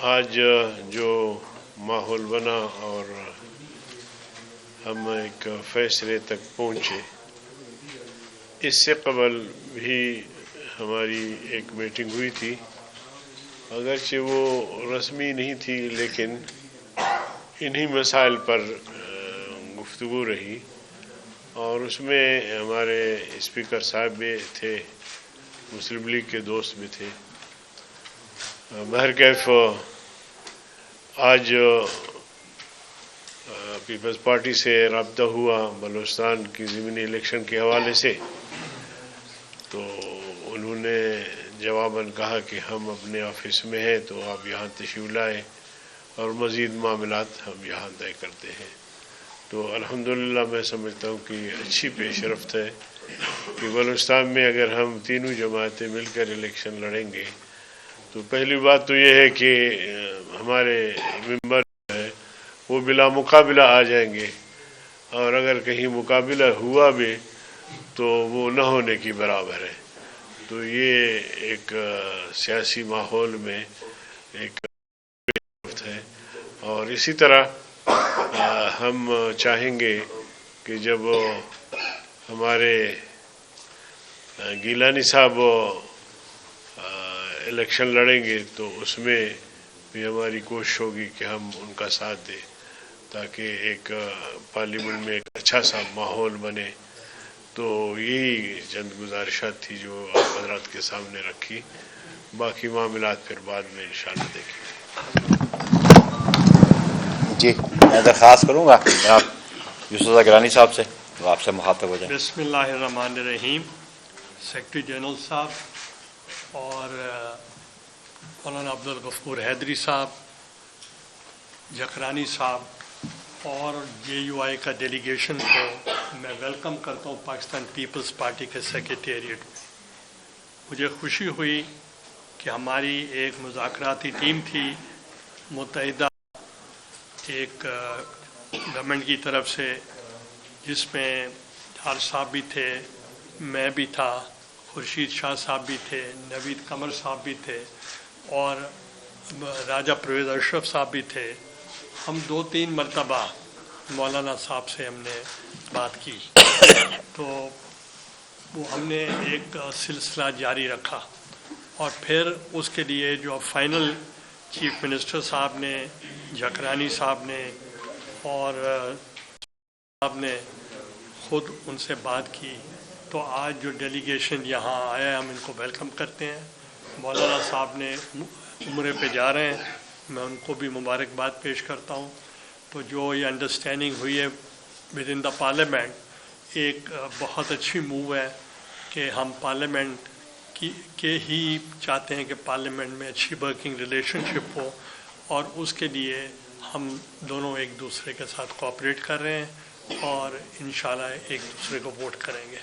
آج جو ماحول بنا اور ہم ایک فیصلے تک پہنچے، اس سے قبل بھی ہماری ایک میٹنگ ہوئی تھی، اگرچہ وہ رسمی نہیں تھی لیکن انہی مسائل پر گفتگو رہی، اور اس میں ہمارے اسپیکر صاحب بھی تھے، مسلم لیگ کے دوست بھی تھے۔ بہرکیف آج پیپلز پارٹی سے رابطہ ہوا بلوچستان کی ضمنی الیکشن کے حوالے سے، تو انہوں نے جواباً کہا کہ ہم اپنے آفس میں ہیں تو آپ یہاں تشریف لائیں اور مزید معاملات ہم یہاں طے کرتے ہیں۔ تو الحمدللہ میں سمجھتا ہوں کہ اچھی پیش رفت ہے کہ بلوچستان میں اگر ہم تینوں جماعتیں مل کر الیکشن لڑیں گے تو پہلی بات تو یہ ہے کہ ہمارے ممبر ہے وہ بلا مقابلہ آ جائیں گے، اور اگر کہیں مقابلہ ہوا بھی تو وہ نہ ہونے کی برابر ہے۔ تو یہ ایک سیاسی ماحول میں ایک ہے، اور اسی طرح ہم چاہیں گے کہ جب ہمارے گیلانی صاحب الیکشن لڑیں گے تو اس میں بھی ہماری کوشش ہوگی کہ ہم ان کا ساتھ دیں تاکہ ایک پارلیمنٹ میں ایک اچھا سا ماحول بنے۔ تو یہی چند گزارشات تھی جو آپ حضرات کے سامنے رکھی، باقی معاملات پھر بعد میں انشاءاللہ دیکھیں گے۔ جی میں درخواست کروں گا جناب یوسف گیلانی صاحب سے وہ آپ سے مخاطب ہو جائیں۔ بسم اللہ الرحمن الرحیم۔ سیکرٹری جنرل صاحب اور مولانا عبدالغفور حیدری صاحب، جکرانی صاحب اور JUI کا ڈیلیگیشن کو میں ویلکم کرتا ہوں پاکستان پیپلز پارٹی کے سیکریٹریٹ۔ مجھے خوشی ہوئی کہ ہماری ایک مذاکراتی ٹیم تھی متحدہ ایک گورنمنٹ کی طرف سے، جس میں ڈار صاحب بھی تھے، میں بھی تھا، خورشید شاہ صاحب بھی تھے، نوید قمر صاحب بھی تھے اور راجہ پرویز اشرف صاحب بھی تھے۔ ہم 2-3 مرتبہ مولانا صاحب سے ہم نے بات کی، تو وہ ہم نے ایک سلسلہ جاری رکھا، اور پھر اس کے لیے جو فائنل چیف منسٹر صاحب نے، جکرانی صاحب نے اور صاحب نے خود ان سے بات کی، تو آج جو ڈیلیگیشن یہاں آیا ہے ہم ان کو ویلکم کرتے ہیں۔ مولانا صاحب نے عمرے پہ جا رہے ہیں، میں ان کو بھی مبارکباد پیش کرتا ہوں۔ تو جو یہ انڈرسٹینڈنگ ہوئی ہے ود ان دا پارلیمنٹ، ایک بہت اچھی موو ہے کہ ہم پارلیمنٹ کے ہی چاہتے ہیں کہ پارلیمنٹ میں اچھی ورکنگ ریلیشن شپ ہو، اور اس کے لیے ہم دونوں ایک دوسرے کے ساتھ کوآپریٹ کر رہے ہیں اور انشاءاللہ ایک دوسرے کو ووٹ کریں گے۔